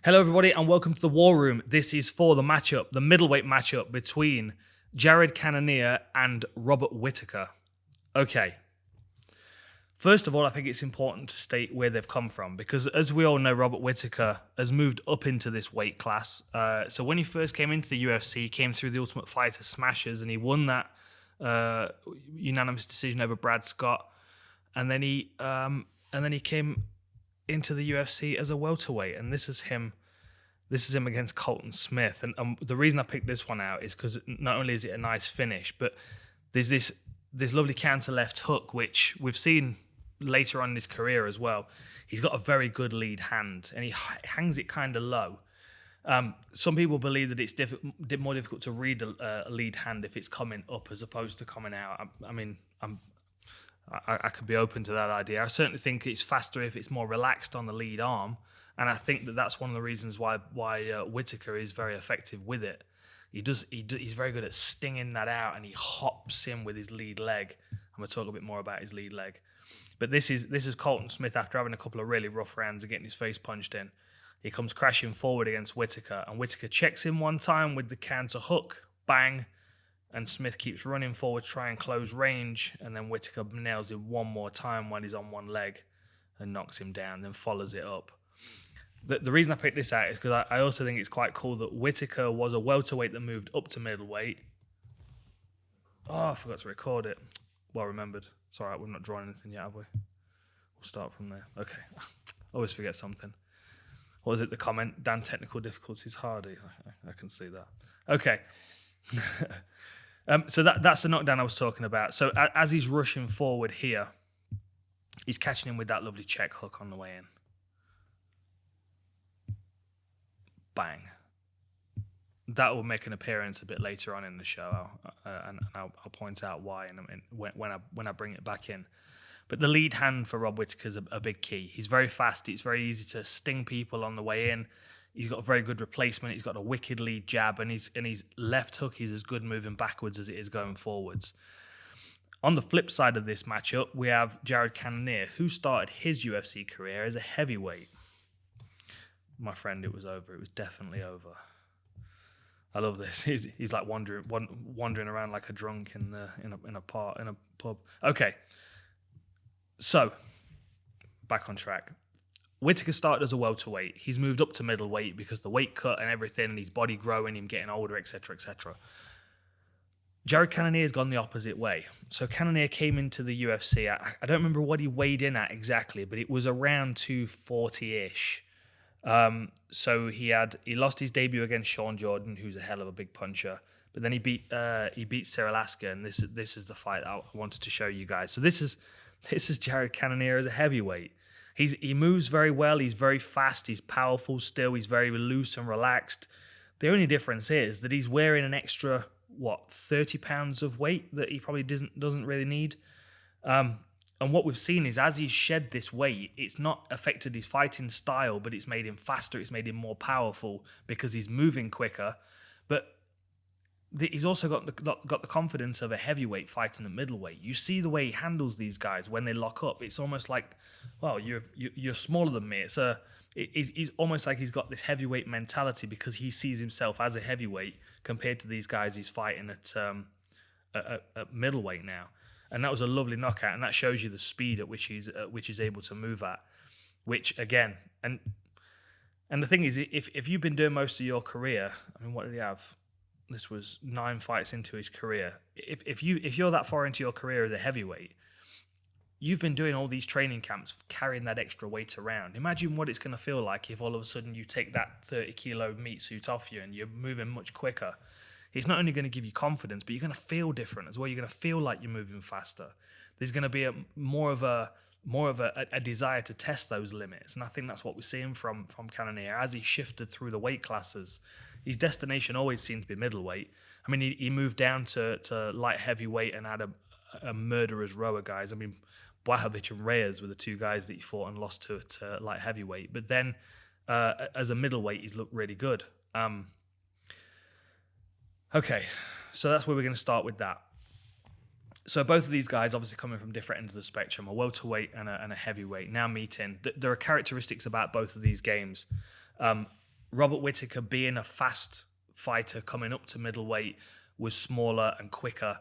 Hello, everybody, and welcome to the War Room. This is for the matchup, the middleweight matchup between Jared Cannonier and Robert Whittaker. Okay. First of all, I think it's important to state where they've come from because, as we all know, Robert Whittaker has moved up into this weight class. So when he first came into the UFC, he came through the Ultimate Fighter Smashers, and he won that unanimous decision over Brad Scott. And then he came into the UFC as a welterweight, and this is him against Colton Smith. And the reason I picked this one out is because not only is it a nice finish, but there's this lovely counter left hook, which we've seen later on in his career as well. He's got a very good lead hand, and he hangs it kind of low. Some people believe that it's more difficult to read a lead hand if it's coming up as opposed to coming out. I could be open to that idea. I certainly think it's faster if it's more relaxed on the lead arm, and I think that that's one of the reasons why Whittaker is very effective with it. He's very good at stinging that out, and he hops in with his lead leg. I'm going to talk a bit more about his lead leg. But this is Colton Smith after having a couple of really rough rounds and getting his face punched in. He comes crashing forward against Whittaker, and Whittaker checks him one time with the counter hook, bang, and Smith keeps running forward, trying close range, and then Whittaker nails him one more time while he's on one leg and knocks him down, then follows it up. The reason I picked this out is because I also think it's quite cool that Whittaker was a welterweight that moved up to middleweight. Oh, I forgot to record it. Well remembered. It's all right, we're not drawing anything yet, have we? We'll start from there. Okay. Always forget something. What was it, the comment? Dan, technical difficulties hardy. I can see that. Okay. So that's the knockdown I was talking about. So as he's rushing forward here, he's catching him with that lovely check hook on the way in. Bang. That will make an appearance a bit later on in the show, and I'll point out why when I bring it back in. But the lead hand for Rob Whittaker is a big key. He's very fast. It's very easy to sting people on the way in. He's got a very good replacement. He's got a wicked lead jab, and his left hook is as good moving backwards as it is going forwards. On the flip side of this matchup, we have Jared Cannonier, who started his UFC career as a heavyweight. My friend, it was over. It was definitely over. I love this. He's like wandering around like a drunk in a pub. Okay, so back on track. Whittaker started as a welterweight. He's moved up to middleweight because the weight cut and everything, and his body growing, him getting older, etc., etc. Jared Cannonier has gone the opposite way. So Cannonier came into the UFC. I don't remember what he weighed in at exactly, but it was around 240-ish. So he lost his debut against Sean Jordan, who's a hell of a big puncher. But then he beat Cyril Asker, and this is the fight I wanted to show you guys. So this is Jared Cannonier as a heavyweight. He moves very well. He's very fast. He's powerful still. He's very loose and relaxed. The only difference is that he's wearing an extra 30 pounds of weight that he probably doesn't really need. And what we've seen is as he's shed this weight, it's not affected his fighting style, but it's made him faster. It's made him more powerful because he's moving quicker. But he's also got the confidence of a heavyweight fighting at middleweight. You see the way he handles these guys when they lock up. It's almost like, well, you're smaller than me. He's almost like he's got this heavyweight mentality because he sees himself as a heavyweight compared to these guys he's fighting at middleweight now. And that was a lovely knockout, and that shows you the speed at which he's able to move at. Which again, and the thing is, if you've been doing most of your career, I mean, what did he have? This was 9 fights into his career. If you're that far into your career as a heavyweight, you've been doing all these training camps, carrying that extra weight around. Imagine what it's going to feel like if all of a sudden you take that 30-kilo meat suit off you and you're moving much quicker. It's not only going to give you confidence, but you're going to feel different as well. You're going to feel like you're moving faster. There's going to be more of a desire to test those limits, and I think that's what we're seeing from Cannonier as he shifted through the weight classes. His destination always seemed to be middleweight. I mean, he moved down to light heavyweight and had a murderer's row of guys. I mean, Blachowicz and Reyes were the two guys that he fought and lost to light heavyweight. But then as a middleweight, he's looked really good. Okay, so that's where we're going to start with that. So both of these guys obviously coming from different ends of the spectrum, a welterweight and a heavyweight, now meeting. There are characteristics about both of these games. Robert Whittaker, being a fast fighter coming up to middleweight, was smaller and quicker.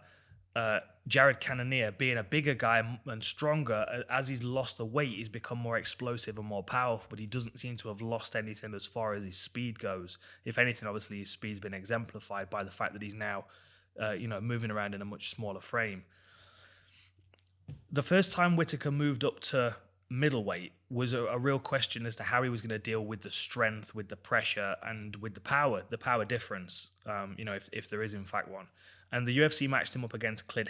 Jared Cannonier, being a bigger guy and stronger, as he's lost the weight, he's become more explosive and more powerful, but he doesn't seem to have lost anything as far as his speed goes. If anything, obviously, his speed's been exemplified by the fact that he's now, moving around in a much smaller frame. The first time Whittaker moved up to middleweight was a real question as to how he was going to deal with the strength, with the pressure, and with the power difference, if there is in fact one. And the UFC matched him up against Clint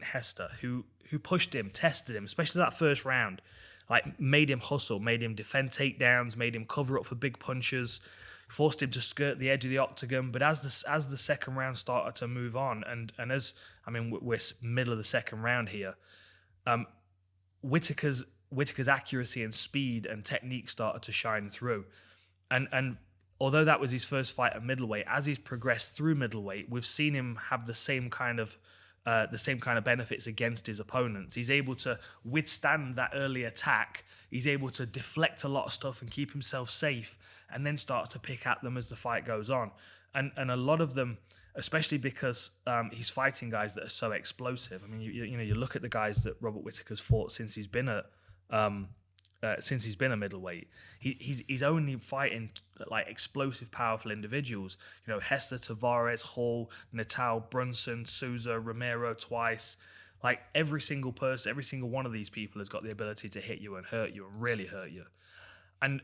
Hester, who pushed him, tested him, especially that first round, like made him hustle, made him defend takedowns, made him cover up for big punches, forced him to skirt the edge of the octagon. But as the second round started to move on, and we're middle of the second round here, Whittaker's accuracy and speed and technique started to shine through, and although that was his first fight at middleweight, as he's progressed through middleweight, we've seen him have the same kind of benefits against his opponents. He's able to withstand that early attack. He's able to deflect a lot of stuff and keep himself safe, and then start to pick at them as the fight goes on. And a lot of them, especially because he's fighting guys that are so explosive. I mean, you look at the guys that Robert Whittaker's fought since he's been a middleweight. He's only fighting like explosive, powerful individuals. Hester, Tavares, Hall, Natal, Brunson, Souza, Romero twice. Like every single person, every single one of these people has got the ability to hit you and hurt you and really hurt you. And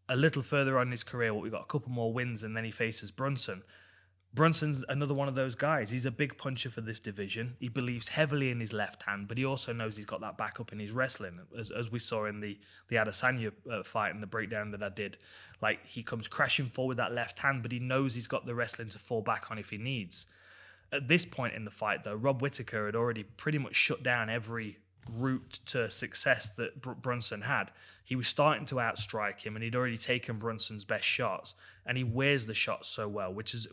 a little further on in his career, we've got a couple more wins, and then he faces Brunson. Brunson's another one of those guys. He's a big puncher for this division. He believes heavily in his left hand, but he also knows he's got that backup in his wrestling, as we saw in the Adesanya fight and the breakdown that I did. Like, he comes crashing forward that left hand, but he knows he's got the wrestling to fall back on if he needs. At this point in the fight, though, Rob Whittaker had already pretty much shut down every route to success that Brunson had. He was starting to outstrike him, and he'd already taken Brunson's best shots, and he wears the shots so well, which is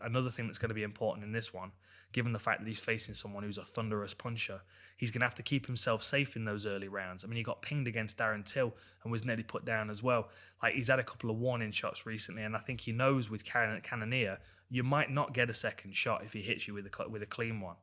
another thing that's going to be important in this one, given the fact that he's facing someone who's a thunderous puncher. He's going to have to keep himself safe in those early rounds. I mean, he got pinged against Darren Till and was nearly put down as well. Like, he's had a couple of warning shots recently, and I think he knows with Cannonier, you might not get a second shot if he hits you with a clean one.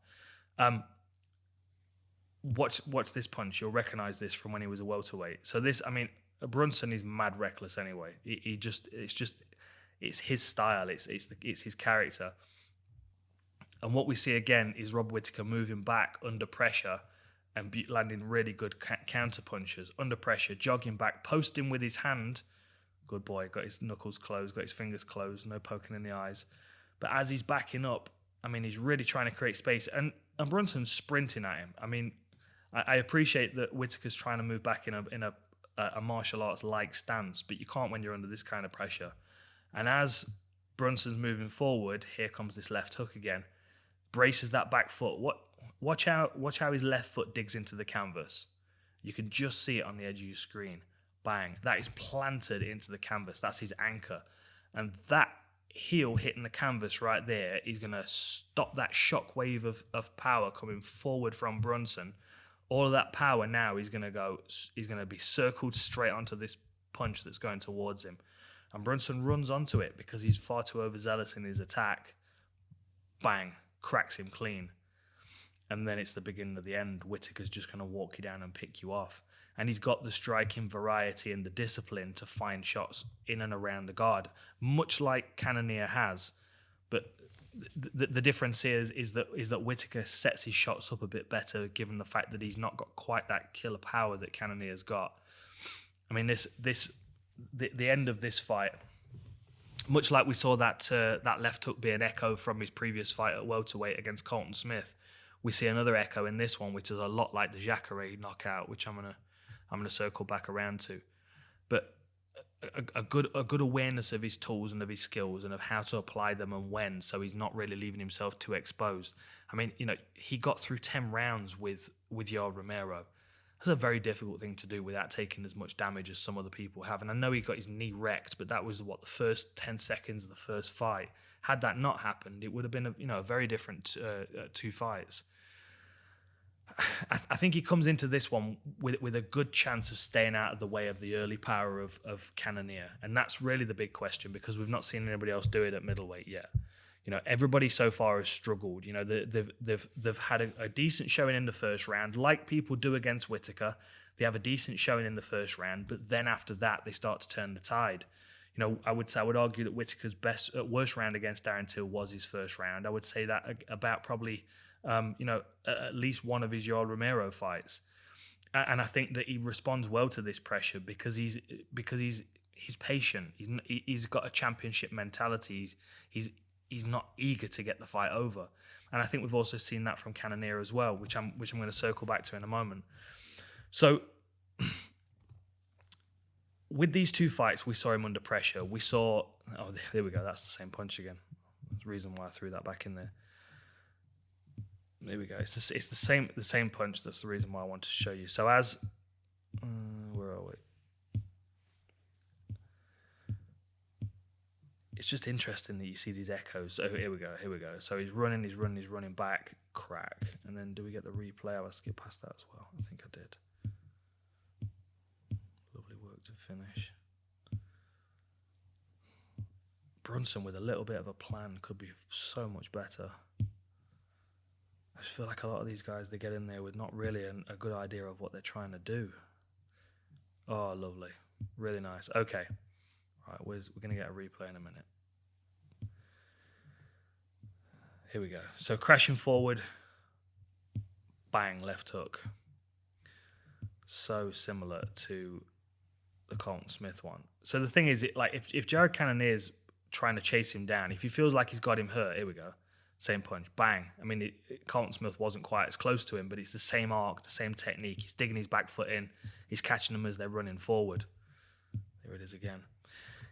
Watch this punch. You'll recognize this from when he was a welterweight. So this, I mean, Brunson is mad reckless anyway. It's his style. It's his character. And what we see again is Rob Whittaker moving back under pressure and landing really good counter punches under pressure, jogging back, posting with his hand. Good boy, got his knuckles closed, got his fingers closed, no poking in the eyes. But as he's backing up, I mean, he's really trying to create space, and Brunson's sprinting at him. I mean, I appreciate that Whittaker's trying to move back in a martial arts-like stance, but you can't when you're under this kind of pressure. And as Brunson's moving forward, here comes this left hook again. Braces that back foot. Watch how his left foot digs into the canvas. You can just see it on the edge of your screen. Bang. That is planted into the canvas. That's his anchor. And that heel hitting the canvas right there is going to stop that shockwave of power coming forward from Brunson. All of that power now is going to be circled straight onto this punch that's going towards him. And Brunson runs onto it because he's far too overzealous in his attack. Bang, cracks him clean. And then it's the beginning of the end. Whittaker's just going to walk you down and pick you off. And he's got the striking variety and the discipline to find shots in and around the guard, much like Cannonier has. But the difference here is that Whittaker sets his shots up a bit better, given the fact that he's not got quite that killer power that Cannonier's got. I mean, the end of this fight, much like we saw that left hook be an echo from his previous fight at welterweight against Colton Smith, we see another echo in this one, which is a lot like the Jacare knockout, which I'm gonna circle back around to. But a good awareness of his tools and of his skills and of how to apply them and when, so he's not really leaving himself too exposed. I mean, he got through 10 rounds with Yoel Romero. That's a very difficult thing to do without taking as much damage as some other people have. And I know he got his knee wrecked, but that was the first 10 seconds of the first fight. Had that not happened, it would have been a very different two fights. I think he comes into this one with a good chance of staying out of the way of the early power of Cannonier. And that's really the big question, because we've not seen anybody else do it at middleweight yet. You know, everybody so far has struggled. You know, they've had a decent showing in the first round, like people do against Whittaker. They have a decent showing in the first round, but then after that, they start to turn the tide. You know, I would argue that Whittaker's worst round against Darren Till was his first round. I would say that about probably, at least one of his Yoel Romero fights. And I think that he responds well to this pressure because he's patient. He's got a championship mentality. He's not eager to get the fight over. And I think we've also seen that from Cannonier as well, which I'm going to circle back to in a moment. So with these two fights, we saw him under pressure. We saw, there we go. That's the same punch again. That's the reason why I threw that back in there. There we go. It's the same punch. That's the reason why I wanted to show you. So where are we? It's just interesting that you see these echoes. So here we go. So he's running back, crack. And then do we get the replay? I'll skip past that as well. I think I did. Lovely work to finish. Brunson with a little bit of a plan could be so much better. I just feel like a lot of these guys, they get in there with not really a good idea of what they're trying to do. Oh, lovely. Really nice. Okay. All right, we're going to get a replay in a minute. Here we go. So crashing forward, bang, left hook. So similar to the Colton Smith one. So the thing is, if Jared Cannonier's trying to chase him down, if he feels like he's got him hurt, here we go. Same punch, bang. I mean, Colton Smith wasn't quite as close to him, but it's the same arc, the same technique. He's digging his back foot in. He's catching them as they're running forward. There it is again.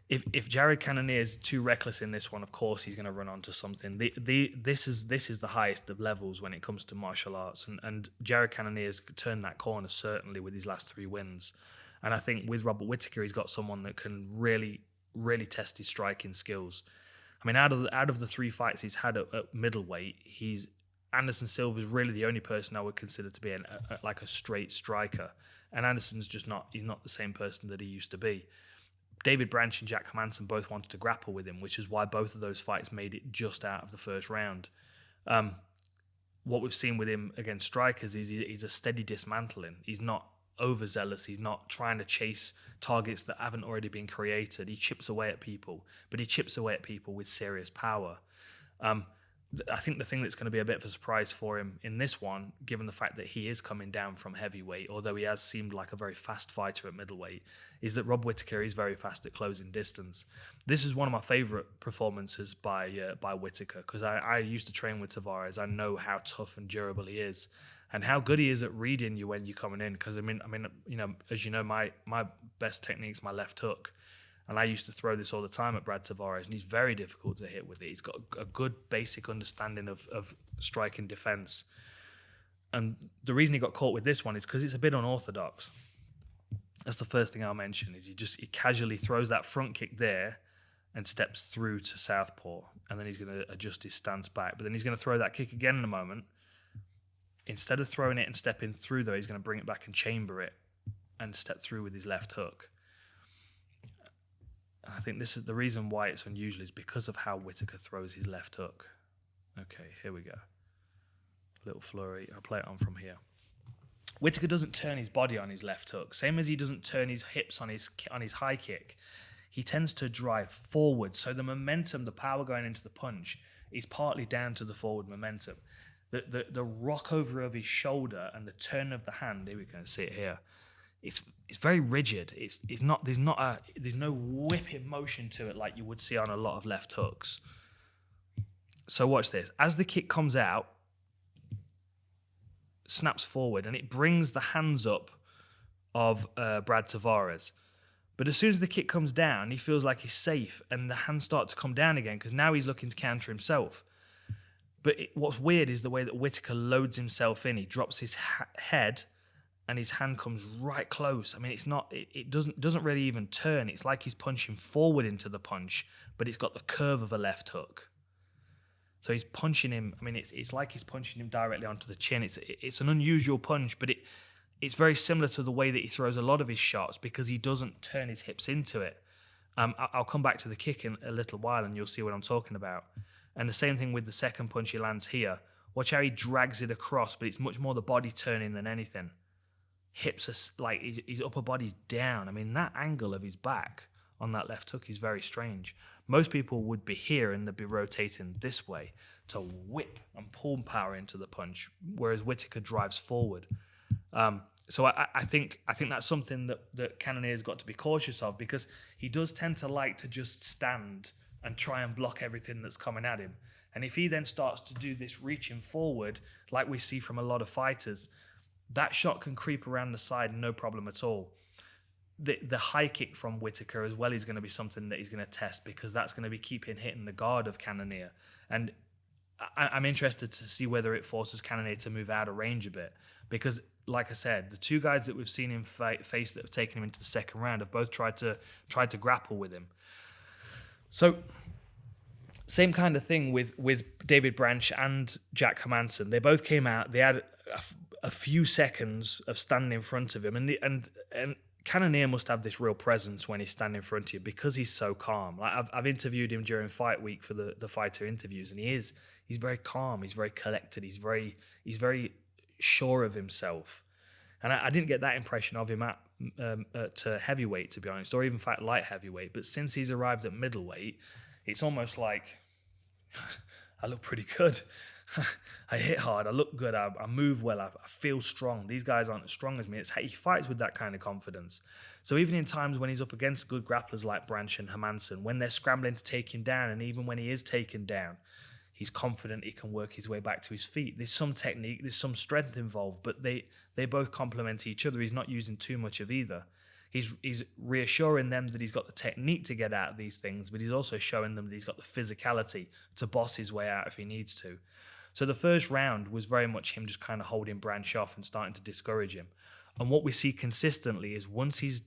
If Jared Cannonier is too reckless in this one, of course he's going to run onto something. This is the highest of levels when it comes to martial arts, and Jared Cannonier's turned that corner certainly with his last 3 wins. And I think with Robert Whittaker, he's got someone that can really, really test his striking skills. I mean, out of the 3 fights he's had at middleweight, Anderson Silva's really the only person I would consider to be like a straight striker, and Anderson's just not the same person that he used to be. David Branch and Jack Hermansson both wanted to grapple with him, which is why both of those fights made it just out of the first round. What we've seen with him against strikers is he's a steady dismantling. He's not overzealous. He's not trying to chase targets that haven't already been created. He chips away at people, but he chips away at people with serious power. I think the thing that's going to be a bit of a surprise for him in this one, given the fact that he is coming down from heavyweight, although he has seemed like a very fast fighter at middleweight, is that Rob Whittaker is very fast at closing distance. This is one of my favourite performances by Whittaker, because I used to train with Tavares. I know how tough and durable he is, and how good he is at reading you when you're coming in. Because I mean, as you know, my best technique's my left hook. And I used to throw this all the time at Brad Tavares, and he's very difficult to hit with it. He's got a good basic understanding of strike and defense. And the reason he got caught with this one is because it's a bit unorthodox. That's the first thing I'll mention, is he casually throws that front kick there and steps through to southpaw. And then he's going to adjust his stance back. But then he's going to throw that kick again in a moment. Instead of throwing it and stepping through, though, he's going to bring it back and chamber it and step through with his left hook. I think this is the reason why it's unusual, is because of how Whittaker throws his left hook. Okay, here we go. Little flurry. I'll play it on from here. Whittaker doesn't turn his body on his left hook, same as he doesn't turn his hips on his high kick. He tends to drive forward, so the momentum, the power going into the punch, is partly down to the forward momentum. The rock over of his shoulder and the turn of the hand. Here we can see it here. It's very rigid. There's no whipping motion to it like you would see on a lot of left hooks. So watch this. As the kick comes out, snaps forward, and it brings the hands up of Brad Tavares. But as soon as the kick comes down, he feels like he's safe, and the hands start to come down again, because now he's looking to counter himself. But what's weird is the way that Whittaker loads himself in. He drops his head, and his hand comes right close. I mean, it doesn't really even turn. It's like he's punching forward into the punch, but it's got the curve of a left hook. So he's punching him. I mean, it's like he's punching him directly onto the chin. It's an unusual punch, but it's very similar to the way that he throws a lot of his shots because he doesn't turn his hips into it. I'll come back to the kick in a little while and you'll see what I'm talking about. And the same thing with the second punch he lands here. Watch how he drags it across, but it's much more the body turning than anything. Hips are like his upper body's down. I mean, that angle of his back on that left hook is very strange. Most people would be here and they'd be rotating this way to whip and pull power into the punch, whereas Whittaker drives forward. So I think that's something that Cannonier's got to be cautious of, because he does tend to like to just stand and try and block everything that's coming at him. And if he then starts to do this reaching forward, like we see from a lot of fighters, that shot can creep around the side, no problem at all. The high kick from Whittaker as well is going to be something that he's going to test, because that's going to be keeping hitting the guard of Cannonier. And I'm interested to see whether it forces Cannonier to move out of range a bit, because like I said, the two guys that we've seen him face that have taken him into the second round have both tried to grapple with him. So same kind of thing with David Branch and Jack Hermansson. They both came out. They had a few seconds of standing in front of him, and Cannonier must have this real presence when he's standing in front of you, because he's so calm. Like I've interviewed him during fight week for the fighter interviews, and he's very calm. He's very collected. He's very sure of himself, and I didn't get that impression of him at heavyweight, to be honest, or even light heavyweight. But since he's arrived at middleweight, it's almost like I look pretty good. I hit hard. I look good. I move well. I feel strong. These guys aren't as strong as me. He fights with that kind of confidence. So even in times when he's up against good grapplers like Branch and Hermansson, when they're scrambling to take him down, and even when he is taken down, he's confident he can work his way back to his feet. There's some technique, there's some strength involved, but they both complement each other. He's not using too much of either. He's reassuring them that he's got the technique to get out of these things, but he's also showing them that he's got the physicality to boss his way out if he needs to. So the first round was very much him just kind of holding Branch off and starting to discourage him. And what we see consistently is once he's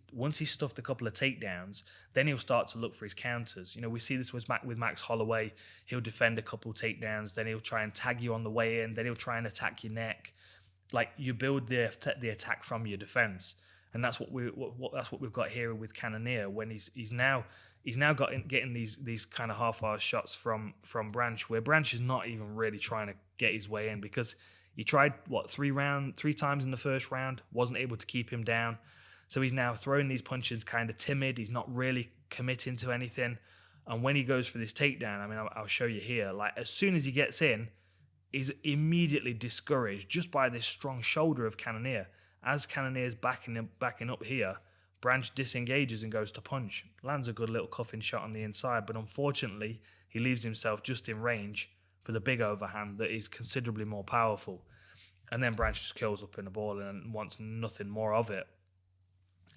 stuffed a couple of takedowns, then he'll start to look for his counters. You know, we see this with Max Holloway. He'll defend a couple of takedowns, then he'll try and tag you on the way in, then he'll try and attack your neck. Like, you build the attack from your defense. And that's what we've got here with Cannonier, when he's now getting these kind of half-assed shots from Branch, where Branch is not even really trying to get his way in, because he tried three times in the first round, wasn't able to keep him down. So he's now throwing these punches kind of timid. He's not really committing to anything. And when he goes for this takedown, I mean, I'll show you here. Like, as soon as he gets in, he's immediately discouraged just by this strong shoulder of Cannonier. As Cannonier's backing up here, Branch disengages and goes to punch. Lands a good little cuffing shot on the inside, but unfortunately, he leaves himself just in range for the big overhand that is considerably more powerful. And then Branch just curls up in the ball and wants nothing more of it.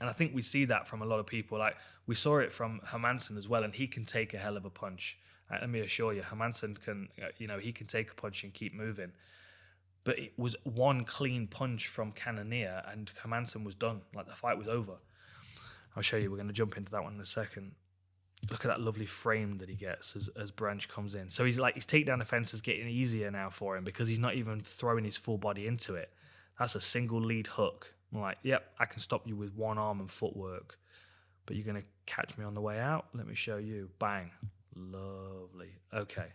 And I think we see that from a lot of people. Like, we saw it from Hermansson as well, and he can take a hell of a punch. Let me assure you, Hermansson can, he can take a punch and keep moving. But it was one clean punch from Cannonier, and Hermansson was done. Like, the fight was over. I'll show you. We're going to jump into that one in a second. Look at that lovely frame that he gets as Branch comes in. So his takedown defense is getting easier now for him, because he's not even throwing his full body into it. That's a single lead hook. I'm like, yep, I can stop you with one arm and footwork, but you're going to catch me on the way out. Let me show you. Bang. Lovely. Okay.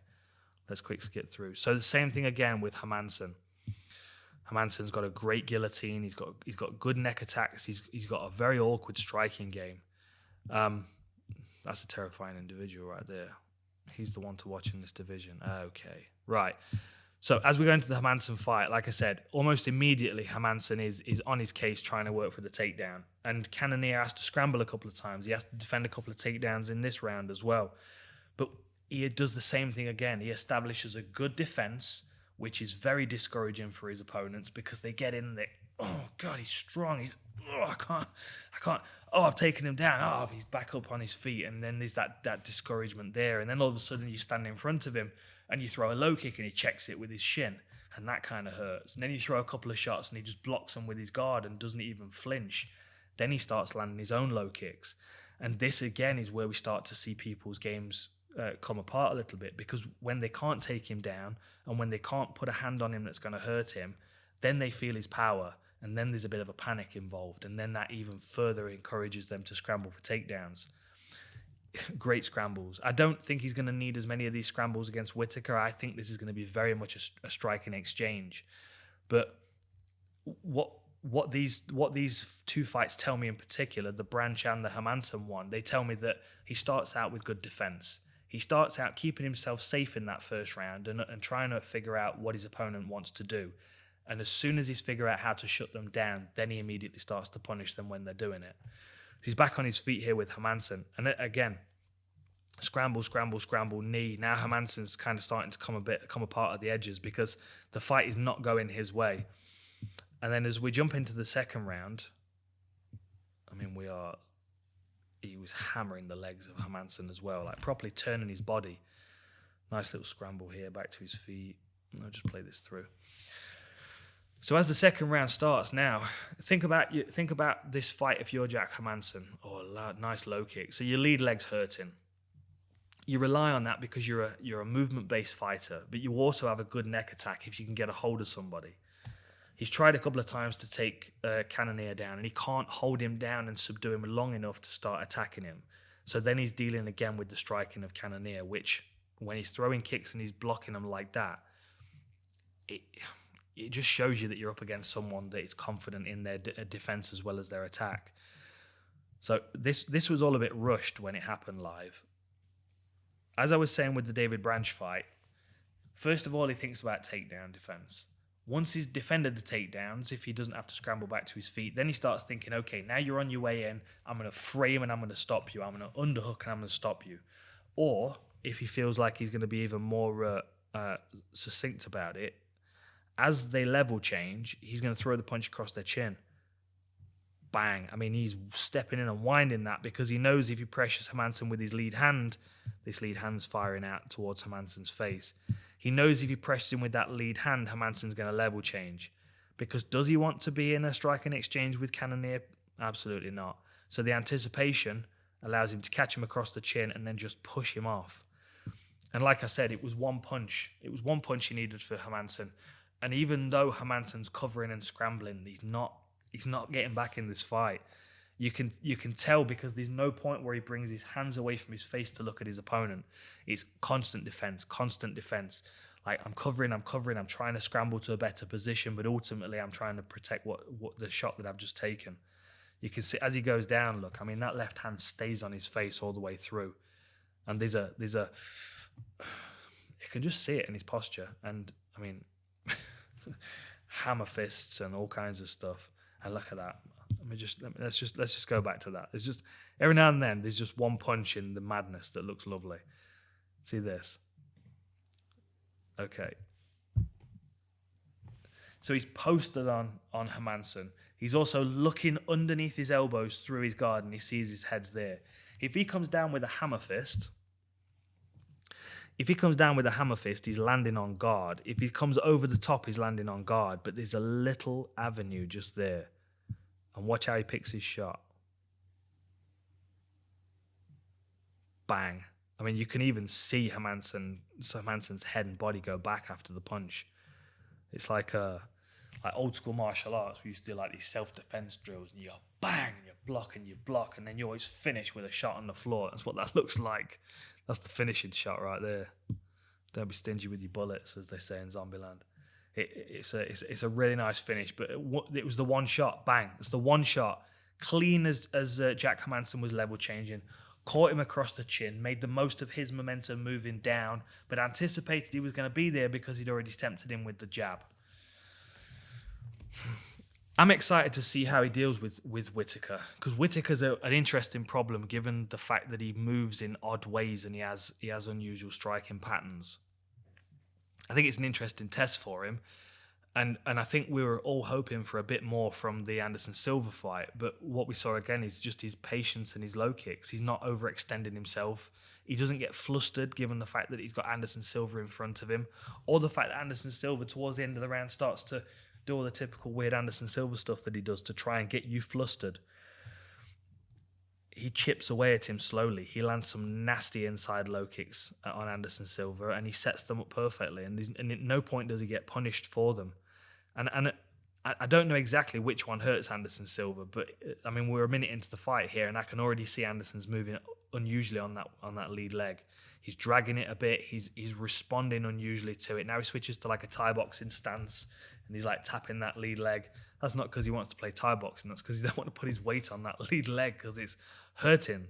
Let's quick skip through. So the same thing again with Hermansson. Hermansson's got a great guillotine. He's got good neck attacks. He's got a very awkward striking game. That's a terrifying individual right there. He's the one to watch in this division. Okay, right. So as we go into the Hermansson fight, like I said, almost immediately Hermansson is on his case trying to work for the takedown. And Cannonier has to scramble a couple of times. He has to defend a couple of takedowns in this round as well. But he does the same thing again. He establishes a good defense, which is very discouraging for his opponents, because they get in there. Oh God, he's strong. I can't. Oh, I've taken him down. Oh, he's back up on his feet. And then there's that discouragement there. And then all of a sudden you stand in front of him and you throw a low kick and he checks it with his shin. And that kind of hurts. And then you throw a couple of shots and he just blocks them with his guard and doesn't even flinch. Then he starts landing his own low kicks. And this again is where we start to see people's games come apart a little bit, because when they can't take him down and when they can't put a hand on him that's going to hurt him, then they feel his power, and then there's a bit of a panic involved, and then that even further encourages them to scramble for takedowns. Great scrambles. I don't think he's going to need as many of these scrambles against Whittaker. I think this is going to be very much a striking exchange. But what these two fights tell me in particular, the Branch and the Hermansson one, they tell me that he starts out with good defense. He starts out keeping himself safe in that first round and trying to figure out what his opponent wants to do. And as soon as he's figured out how to shut them down, then he immediately starts to punish them when they're doing it. He's back on his feet here with Hermansson. And again, scramble, knee. Now Hermansson's kind of starting to come apart at the edges because the fight is not going his way. And then as we jump into the second round, I mean, he was hammering the legs of Hermansson as well, like properly turning his body. Nice little scramble here, back to his feet. I'll just play this through. So as the second round starts now, think about this fight if you're Jack Hermansson. Oh, nice low kick. So your lead leg's hurting. You rely on that because you're a movement-based fighter, but you also have a good neck attack if you can get a hold of somebody. He's tried a couple of times to take Cannonier down, and he can't hold him down and subdue him long enough to start attacking him. So then he's dealing again with the striking of Cannonier, which when he's throwing kicks and he's blocking them like that, it just shows you that you're up against someone that is confident in their defense as well as their attack. So this was all a bit rushed when it happened live. As I was saying with the David Branch fight, first of all, he thinks about takedown defense. Once he's defended the takedowns, if he doesn't have to scramble back to his feet, then he starts thinking, okay, now you're on your way in, I'm going to frame and I'm going to stop you. I'm going to underhook and I'm going to stop you. Or if he feels like he's going to be even more succinct about it, as they level change, he's going to throw the punch across their chin. Bang. I mean, he's stepping in and winding that because he knows if he pressures Hermansson with his lead hand, this lead hand's firing out towards Hermansson's face. He knows if he presses him with that lead hand, Hermansson's going to level change. Because does he want to be in a striking exchange with Cannonier? Absolutely not. So the anticipation allows him to catch him across the chin and then just push him off. And like I said, it was one punch. It was one punch he needed for Hermansson. And even though Hermansson's covering and scrambling, he's not getting back in this fight. You can tell because there's no point where he brings his hands away from his face to look at his opponent. It's constant defense. Like I'm covering, I'm trying to scramble to a better position, but ultimately I'm trying to protect what the shot that I've just taken. You can see as he goes down, look, I mean, that left hand stays on his face all the way through. And there's a you can just see it in his posture. And I mean, hammer fists and all kinds of stuff. And look at that. Let's just go back to that. It's just every now and then there's just one punch in the madness that looks lovely. See this? Okay. So he's posted on Hermansson. He's also looking underneath his elbows through his guard and he sees his head's there. If he comes down with a hammer fist, he's landing on guard. If he comes over the top, he's landing on guard. But there's a little avenue just there. And watch how he picks his shot. Bang. I mean, you can even see Hermansson's head and body go back after the punch. It's like old school martial arts. We used to do like these self-defense drills. And you go bang, and you block. And then you always finish with a shot on the floor. That's what that looks like. That's the finishing shot right there. Don't be stingy with your bullets, as they say in Zombieland. It's a really nice finish, but it was the one shot. Bang! It's the one shot. Clean as Jack Hermansson was level changing, caught him across the chin, made the most of his momentum moving down, but anticipated he was going to be there because he'd already tempted him with the jab. I'm excited to see how he deals with Whittaker, because Whittaker's an interesting problem given the fact that he moves in odd ways and he has unusual striking patterns. I think it's an interesting test for him, and I think we were all hoping for a bit more from the Anderson Silva fight, but what we saw again is just his patience and his low kicks. He's not overextending himself. He doesn't get flustered given the fact that he's got Anderson Silva in front of him, or the fact that Anderson Silva towards the end of the round starts to do all the typical weird Anderson Silva stuff that he does to try and get you flustered. he chips away at him slowly. He lands some nasty inside low kicks on Anderson Silva, and he sets them up perfectly. And at no point does he get punished for them. And I don't know exactly which one hurts Anderson Silva, but I mean, we're a minute into the fight here, and I can already see Anderson's moving unusually on that lead leg. He's dragging it a bit. He's responding unusually to it. Now he switches to like a Thai boxing stance, and he's like tapping that lead leg. That's not because he wants to play Thai boxing. That's because he don't want to put his weight on that lead leg because it's hurting.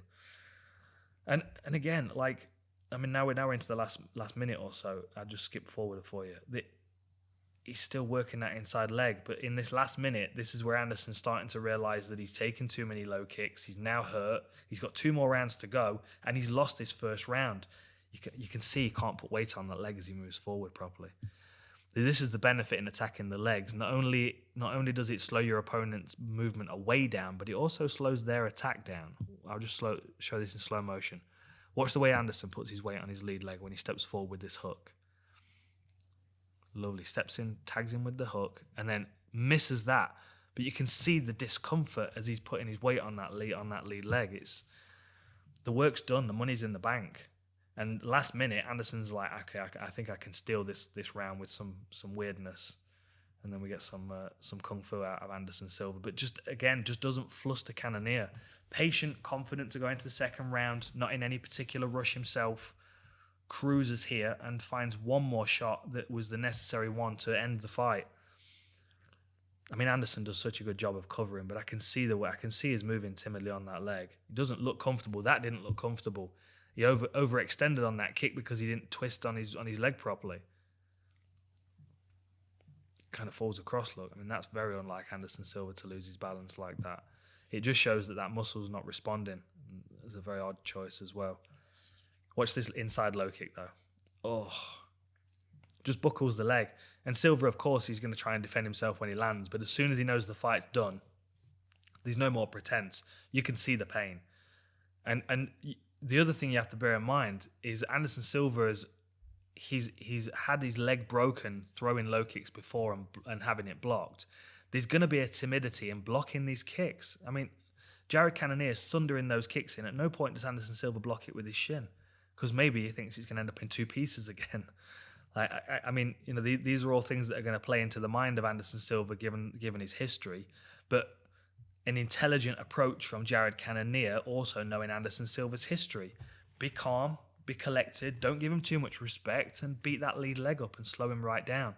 And again, like, I mean, now we're into the last minute or so. I'll just skip forward for you. He's still working that inside leg, but in this last minute, this is where Anderson's starting to realize that he's taken too many low kicks. He's now hurt. He's got 2 more rounds to go, and he's lost his first round. You can see he can't put weight on that leg as he moves forward properly. This is the benefit in attacking the legs. Not only does it slow your opponent's movement away down, but it also slows their attack down. I'll just show this in slow motion. Watch the way Anderson puts his weight on his lead leg when he steps forward with this hook. Lovely. Steps in, tags him with the hook, and then misses that. But you can see the discomfort as he's putting his weight on that lead leg. It's the work's done. The money's in the bank. And last minute, Anderson's like, okay, I think I can steal this round with some weirdness, and then we get some kung fu out of Anderson Silva. But just doesn't fluster Cannonier. Patient, confident to go into the second round, not in any particular rush himself. Cruises here and finds one more shot that was the necessary one to end the fight. I mean, Anderson does such a good job of covering, but I can see he's moving timidly on that leg. It doesn't look comfortable. That didn't look comfortable. He overextended on that kick because he didn't twist on his leg properly. Kind of falls across, look. I mean, that's very unlike Anderson Silva to lose his balance like that. It just shows that muscle's not responding. It's a very odd choice as well. Watch this inside low kick, though. Oh, just buckles the leg. And Silva, of course, he's going to try and defend himself when he lands. But as soon as he knows the fight's done, there's no more pretense. You can see the pain. And the other thing you have to bear in mind is Anderson Silva he's had his leg broken throwing low kicks before and having it blocked. There's going to be a timidity in blocking these kicks. I mean, Jared Cannonier is thundering those kicks in. At no point does Anderson Silva block it with his shin, because maybe he thinks he's going to end up in 2 pieces again. I mean, you know, these are all things that are going to play into the mind of Anderson Silva, given his history. But an intelligent approach from Jared Cannonier, also knowing Anderson Silva's history. Be calm, be collected, don't give him too much respect, and beat that lead leg up and slow him right down.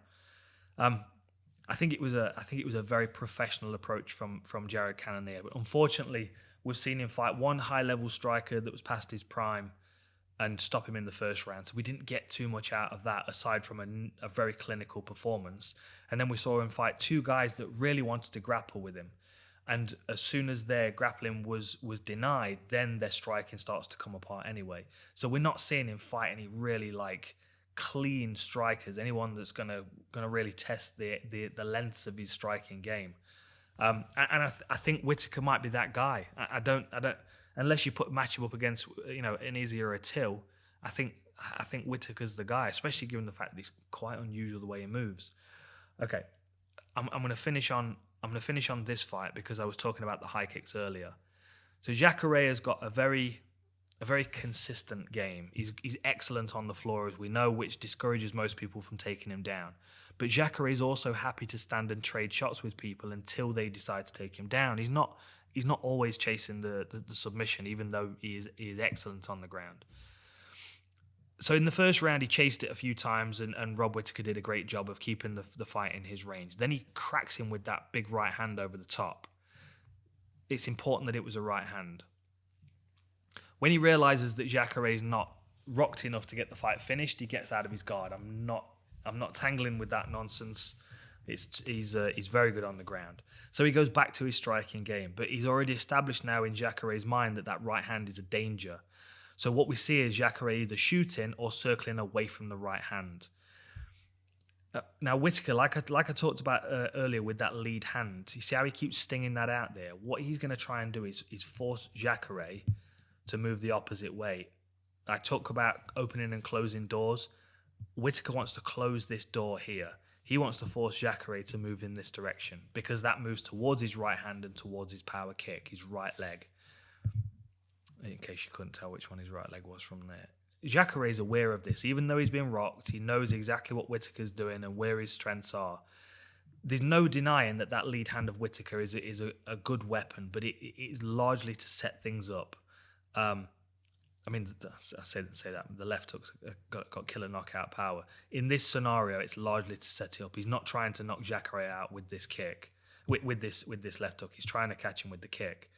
I think it was a very professional approach from Jared Cannonier. But unfortunately, we've seen him fight one high-level striker that was past his prime and stop him in the first round. So we didn't get too much out of that aside from a very clinical performance. And then we saw him fight 2 guys that really wanted to grapple with him. And as soon as their grappling was denied, then their striking starts to come apart anyway. So we're not seeing him fight any really like clean strikers, anyone that's gonna really test the lengths of his striking game. And I think Whittaker might be that guy. I don't unless you match him up against, you know, an Izzy or a Till. I think Whittaker's the guy, especially given the fact that he's quite unusual the way he moves. Okay, I'm gonna finish on this fight because I was talking about the high kicks earlier. So Jacare has got a very consistent game. He's excellent on the floor, as we know, which discourages most people from taking him down. But Jacare is also happy to stand and trade shots with people until they decide to take him down. He's not always chasing the submission, even though he is excellent on the ground. So in the first round, he chased it a few times, and Rob Whittaker did a great job of keeping the fight in his range. Then he cracks him with that big right hand over the top. It's important that it was a right hand. When he realizes that Jacare is not rocked enough to get the fight finished, he gets out of his guard. I'm not tangling with that nonsense. He's very good on the ground. So he goes back to his striking game, but he's already established now in Jacare's mind that right hand is a danger. So what we see is Jacare either shooting or circling away from the right hand. Now Whittaker, like I talked about earlier with that lead hand, you see how he keeps stinging that out there? What he's going to try and do is force Jacare to move the opposite way. I talk about opening and closing doors. Whittaker wants to close this door here. He wants to force Jacare to move in this direction because that moves towards his right hand and towards his power kick, his right leg. in case you couldn't tell which one his right leg was from there. Jacare is aware of this. Even though he's been rocked, he knows exactly what Whittaker's doing and where his strengths are. There's no denying that lead hand of Whittaker is a good weapon, but it is largely to set things up. I say that the left hook's got killer knockout power. In this scenario, it's largely to set it up. He's not trying to knock Jacare out with this kick, with this left hook. He's trying to catch him with the kick.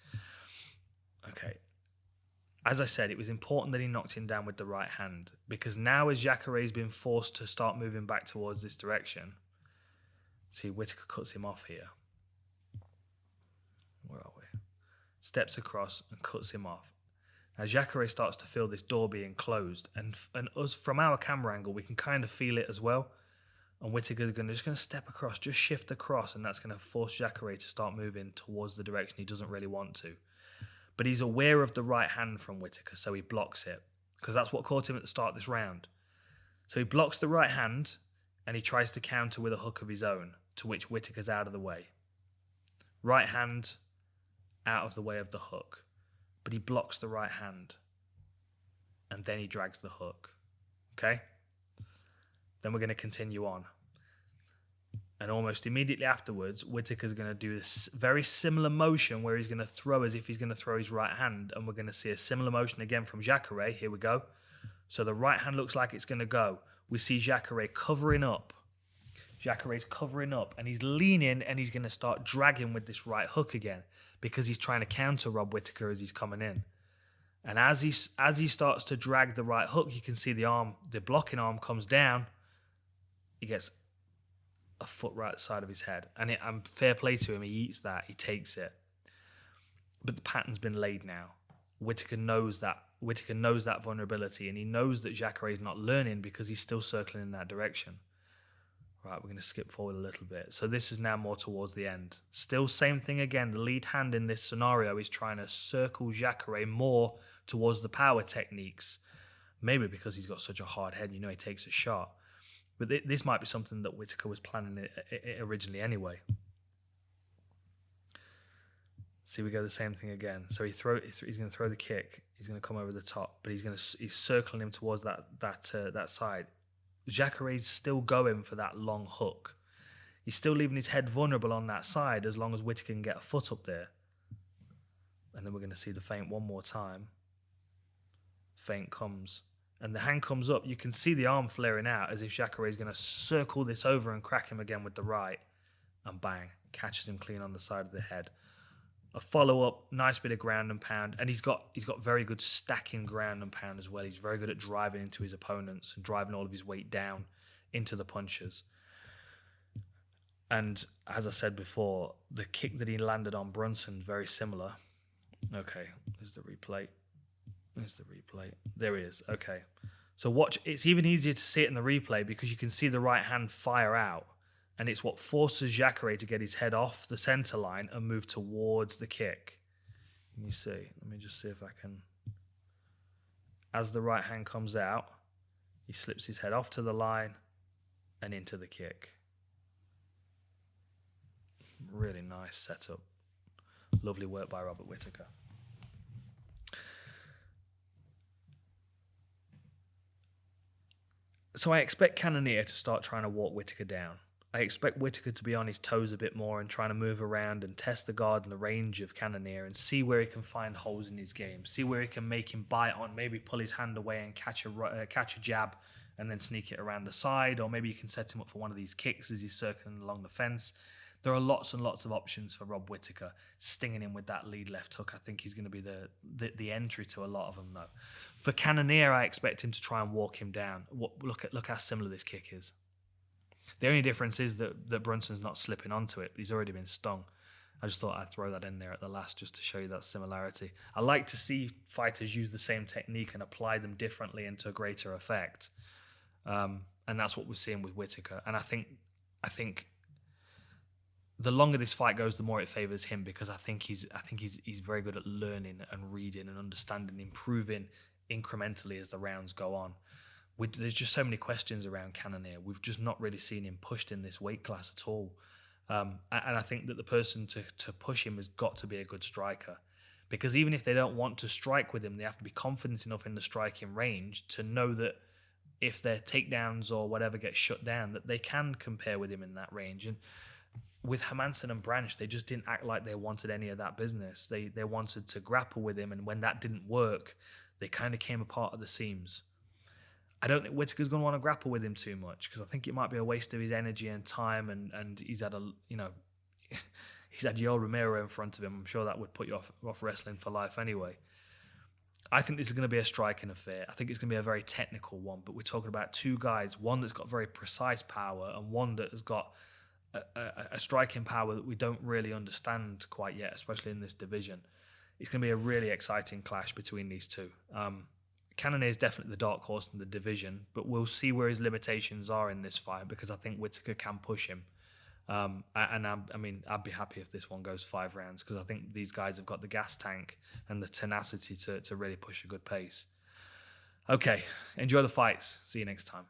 Okay. As I said, it was important that he knocked him down with the right hand, because now as Jacare's been forced to start moving back towards this direction, see, Whittaker cuts him off here. Where are we? Steps across and cuts him off. Now Jacare starts to feel this door being closed, and us from our camera angle, we can kind of feel it as well. And Whittaker's just going to step across, just shift across, and that's going to force Jacare to start moving towards the direction he doesn't really want to. But he's aware of the right hand from Whittaker, so he blocks it, because that's what caught him at the start of this round. So he blocks the right hand, and he tries to counter with a hook of his own, to which Whittaker's out of the way. Right hand out of the way of the hook, but he blocks the right hand, and then he drags the hook. Okay? Then we're going to continue on. And almost immediately afterwards, Whittaker's going to do this very similar motion where he's going to throw as if he's going to throw his right hand. And we're going to see a similar motion again from Jacare. Here we go. So the right hand looks like it's going to go. We see Jacare covering up. Jacare's covering up, and he's leaning, and he's going to start dragging with this right hook again, because he's trying to counter Rob Whittaker as he's coming in. And as he starts to drag the right hook, you can see the blocking arm comes down. He gets a foot right side of his head, and fair play to him, he eats that, he takes it. But the pattern's been laid now. Whittaker knows that vulnerability, and he knows that Jacare is not learning because he's still circling in that direction. Right, we're going to skip forward a little bit. So this is now more towards the end. Still same thing again. The lead hand in this scenario is trying to circle Jacare more towards the power techniques. Maybe because he's got such a hard head, he takes a shot. But this might be something that Whittaker was planning it originally anyway. See, we go the same thing again. So he's going to throw the kick. He's going to come over the top, but he's circling him towards that side. Jacare's still going for that long hook. He's still leaving his head vulnerable on that side as long as Whittaker can get a foot up there. And then we're going to see the feint one more time. Feint comes. And the hand comes up. You can see the arm flaring out as if Jacare is going to circle this over and crack him again with the right. And bang, catches him clean on the side of the head. A follow-up, nice bit of ground and pound. And he's got very good stacking ground and pound as well. He's very good at driving into his opponents and driving all of his weight down into the punches. And as I said before, the kick that he landed on Brunson, very similar. Okay, there's the replay. There he is. Okay. So watch. It's even easier to see it in the replay because you can see the right hand fire out. And it's what forces Jacare to get his head off the center line and move towards the kick. Let me see. Let me just see if I can. As the right hand comes out, he slips his head off to the line and into the kick. Really nice setup. Lovely work by Robert Whittaker. So I expect Cannonier to start trying to walk Whittaker down. I expect Whittaker to be on his toes a bit more and trying to move around and test the guard and the range of Cannonier and see where he can find holes in his game. See where he can make him bite on, maybe pull his hand away and catch a jab and then sneak it around the side, or maybe you can set him up for one of these kicks as he's circling along the fence. There are lots and lots of options for Rob Whittaker. Stinging him with that lead left hook, I think he's going to be the entry to a lot of them, though. For Cannonier, I expect him to try and walk him down. Look how similar this kick is. The only difference is that Brunson's not slipping onto it, but he's already been stung. I just thought I'd throw that in there at the last just to show you that similarity. I like to see fighters use the same technique and apply them differently and to a greater effect. And that's what we're seeing with Whittaker. And I think the longer this fight goes, the more it favors him because I think he's very good at learning and reading and understanding, improving incrementally as the rounds go on. There's just so many questions around Cannonier. We've just not really seen him pushed in this weight class at all. And I think that the person to push him has got to be a good striker because even if they don't want to strike with him, they have to be confident enough in the striking range to know that if their takedowns or whatever gets shut down, that they can compare with him in that range. And with Hermansson and Branch, they just didn't act like they wanted any of that business. They wanted to grapple with him, and when that didn't work, they kind of came apart at the seams. I don't think Whittaker's going to want to grapple with him too much, because I think it might be a waste of his energy and time, and he's had he's had Yoel Romero in front of him. I'm sure that would put you off wrestling for life anyway. I think this is going to be a striking affair. I think it's going to be a very technical one, but we're talking about two guys, one that's got very precise power and one that has got a striking power that we don't really understand quite yet, especially in this division. It's going to be a really exciting clash between these two. Cannonier is definitely the dark horse in the division, but we'll see where his limitations are in this fight, because I think Whittaker can push him. I'd be happy if this one goes 5 rounds, because I think these guys have got the gas tank and the tenacity to really push a good pace. Okay, enjoy the fights. See you next time.